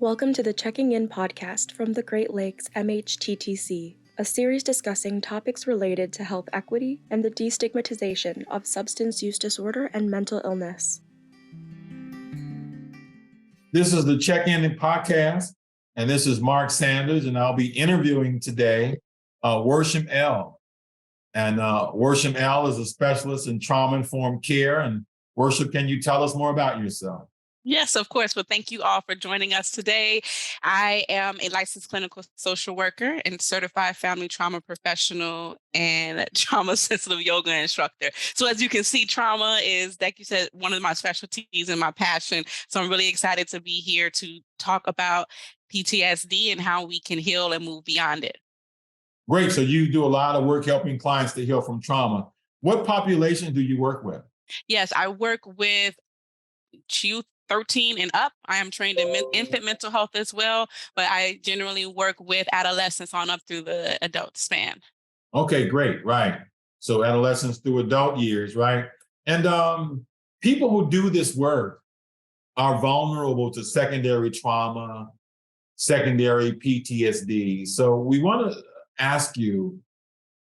Welcome to the Checking In podcast from the Great Lakes MHTTC, a series discussing topics related to health equity and the destigmatization of substance use disorder and mental illness. This is the Check-In podcast, and this is Mark Sanders, and I'll be interviewing today Worsham L. And Worsham L is a specialist in trauma-informed care. And Worsham, can you tell us more about yourself? Yes, of course. Well, thank you all for joining us today. I am a licensed clinical social worker and certified family trauma professional and trauma-sensitive yoga instructor. So as you can see, trauma is, like you said, one of my specialties and my passion. So I'm really excited to be here to talk about PTSD and how we can heal and move beyond it. Great. So you do a lot of work helping clients to heal from trauma. What population do you work with? Yes, I work with youth 13 and up. I am trained in infant mental health as well, but I generally work with adolescents on up through the adult span. Okay, great. Right. So adolescents through adult years, right? And people who do this work are vulnerable to secondary trauma, secondary PTSD. So we want to ask you,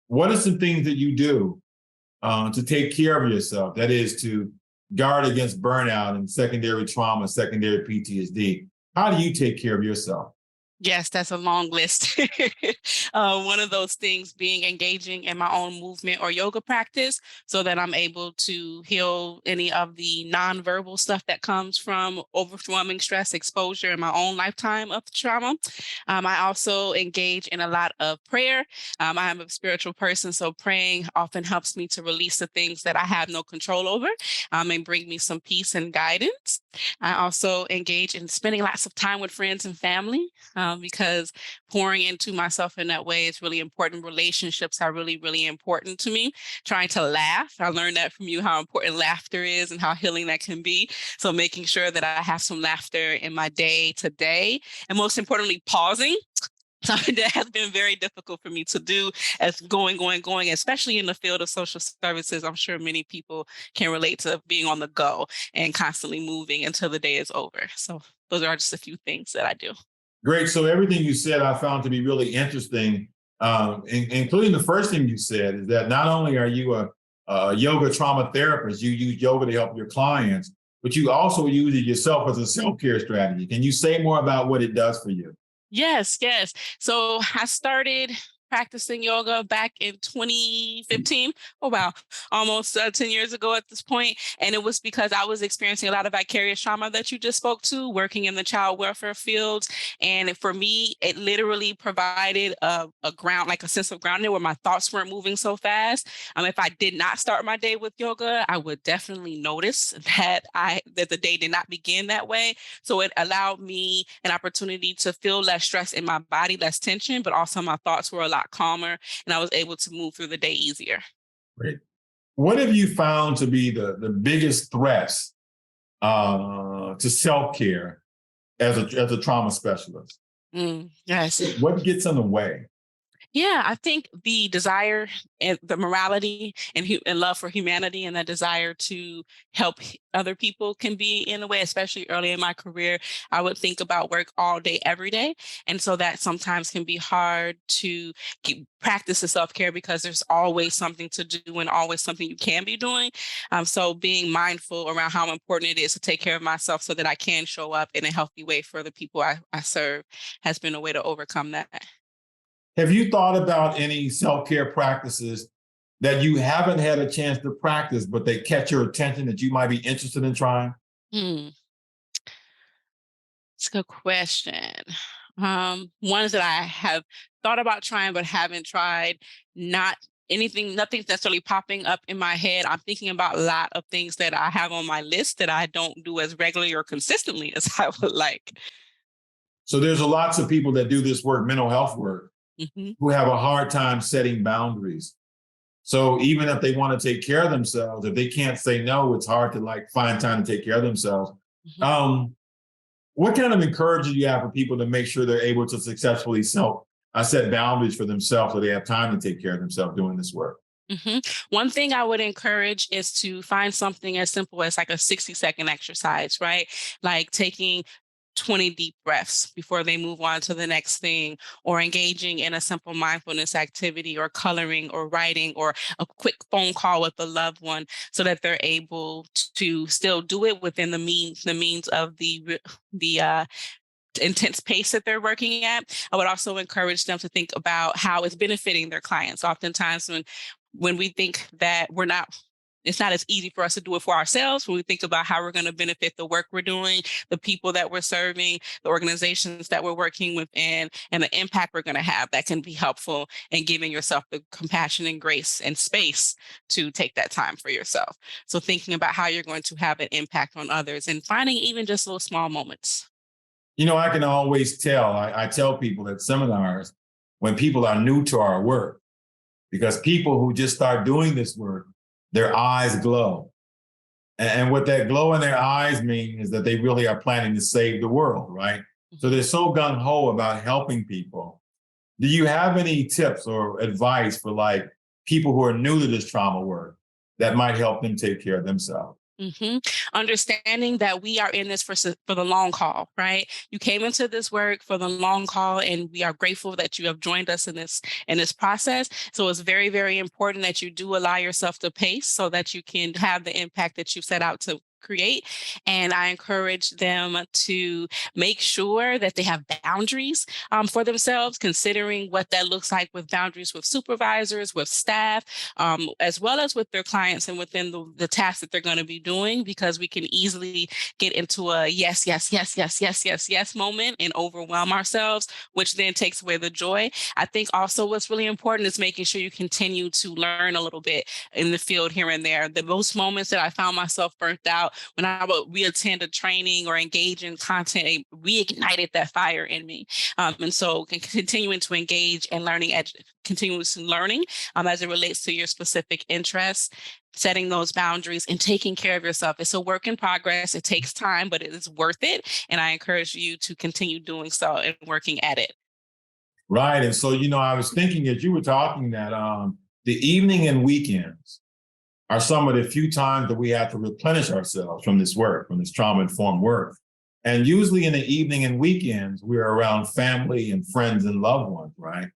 what are some things that you do to take care of yourself? That is to guard against burnout and secondary trauma, secondary PTSD. How do you take care of yourself? Yes, that's a long list. One of those things being engaging in my own movement or yoga practice so that I'm able to heal any of the nonverbal stuff that comes from overwhelming stress exposure in my own lifetime of trauma. I also engage in a lot of prayer. I am a spiritual person, so praying often helps me to release the things that I have no control over and bring me some peace and guidance. I also engage in spending lots of time with friends and family. Because pouring into myself in that way is really important. Relationships are really, really important to me. Trying to laugh. I learned that from you, how important laughter is and how healing that can be. So making sure that I have some laughter in my day to day. And most importantly, pausing. Something that has been very difficult for me to do as going, especially in the field of social services. I'm sure many people can relate to being on the go and constantly moving until the day is over. So those are just a few things that I do. Great. So everything you said, I found to be really interesting, including the first thing you said is that not only are you a yoga trauma therapist, you use yoga to help your clients, but you also use it yourself as a self-care strategy. Can you say more about what it does for you? Yes. So I started practicing yoga back in 2015. Oh, wow. Almost 10 years ago at this point. And it was because I was experiencing a lot of vicarious trauma that you just spoke to, working in the child welfare fields. And for me, it literally provided a ground, like a sense of grounding where my thoughts weren't moving so fast. If I did not start my day with yoga, I would definitely notice that the day did not begin that way. So it allowed me an opportunity to feel less stress in my body, less tension, but also my thoughts were a lot calmer and I was able to move through the day easier. Great. What have you found to be the biggest threats to self-care as a trauma specialist? Yes. What gets in the way? Yeah, I think the desire and the morality and love for humanity and the desire to help other people can be in a way, especially early in my career. I would think about work all day, every day. And so that sometimes can be hard to practice the self-care because there's always something to do and always something you can be doing. So being mindful around how important it is to take care of myself so that I can show up in a healthy way for the people I serve has been a way to overcome that. Have you thought about any self-care practices that you haven't had a chance to practice, but they catch your attention that you might be interested in trying? Hmm. It's a good question. Ones that I have thought about trying but haven't tried, not nothing's necessarily popping up in my head. I'm thinking about a lot of things that I have on my list that I don't do as regularly or consistently as I would like. So there's lots of people that do this work, mental health work, who have a hard time setting boundaries. So even if they want to take care of themselves, if they can't say no, it's hard to find time to take care of themselves. What kind of encouragement do you have for people to make sure they're able to successfully set boundaries for themselves so they have time to take care of themselves doing this work? One thing I would encourage is to find something as simple as like a 60-second exercise, right? Like taking 20 deep breaths before they move on to the next thing, or engaging in a simple mindfulness activity, or coloring, or writing, or a quick phone call with a loved one, so that they're able to still do it within the means of the intense pace that they're working at. I would also encourage them to think about how it's benefiting their clients. Oftentimes when we think that it's not as easy for us to do it for ourselves, when we think about how we're going to benefit the work we're doing, the people that we're serving, the organizations that we're working within, and the impact we're going to have, that can be helpful in giving yourself the compassion and grace and space to take that time for yourself. So thinking about how you're going to have an impact on others, and finding even just little small moments. I can always tell. I tell people at seminars when people are new to our work, because people who just start doing this work, their eyes glow. And what that glow in their eyes means is that they really are planning to save the world, right? So they're so gung-ho about helping people. Do you have any tips or advice for people who are new to this trauma work that might help them take care of themselves? Understanding that we are in this for the long haul, right? You came into this work for the long haul, and we are grateful that you have joined us in this process. So it's very, very important that you do allow yourself to pace so that you can have the impact that you set out to create. And I encourage them to make sure that they have boundaries for themselves, considering what that looks like with boundaries with supervisors, with staff, as well as with their clients and within the tasks that they're going to be doing, because we can easily get into a yes, yes, yes, yes, yes, yes, yes moment and overwhelm ourselves, which then takes away the joy. I think also what's really important is making sure you continue to learn a little bit in the field here and there. The most moments that I found myself burnt out, when I would reattend a training or engage in content, it reignited that fire in me. And so continuing to engage and continuous learning as it relates to your specific interests, setting those boundaries and taking care of yourself. It's a work in progress. It takes time, but it is worth it. And I encourage you to continue doing so and working at it. Right. And so, I was thinking as you were talking that the evening and weekends are some of the few times that we have to replenish ourselves from this work, from this trauma-informed work. And usually in the evening and weekends, we're around family and friends and loved ones, right?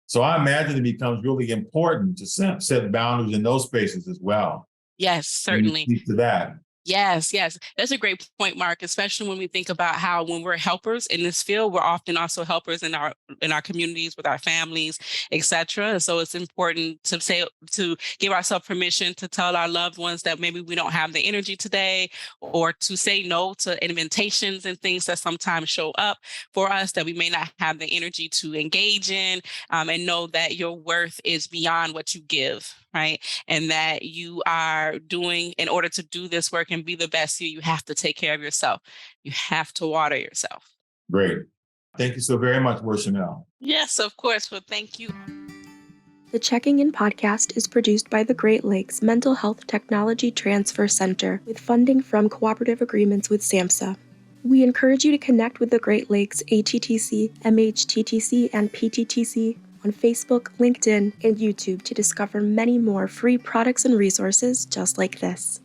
So I imagine it becomes really important to set boundaries in those spaces as well. Yes, Can you certainly. speak to that? Yes, yes. That's a great point, Mark, especially when we think about how when we're helpers in this field, we're often also helpers in our communities with our families, etc. So it's important to give ourselves permission to tell our loved ones that maybe we don't have the energy today, or to say no to invitations and things that sometimes show up for us that we may not have the energy to engage in, and know that your worth is beyond what you give, right? And that you are doing, in order to do this work and be the best you have to take care of yourself. You have to water yourself. Great. Thank you so very much, Worsham. Yes, of course. Well, thank you. The Checking In podcast is produced by the Great Lakes Mental Health Technology Transfer Center with funding from cooperative agreements with SAMHSA. We encourage you to connect with the Great Lakes ATTC, MHTTC, and PTTC on Facebook, LinkedIn, and YouTube to discover many more free products and resources just like this.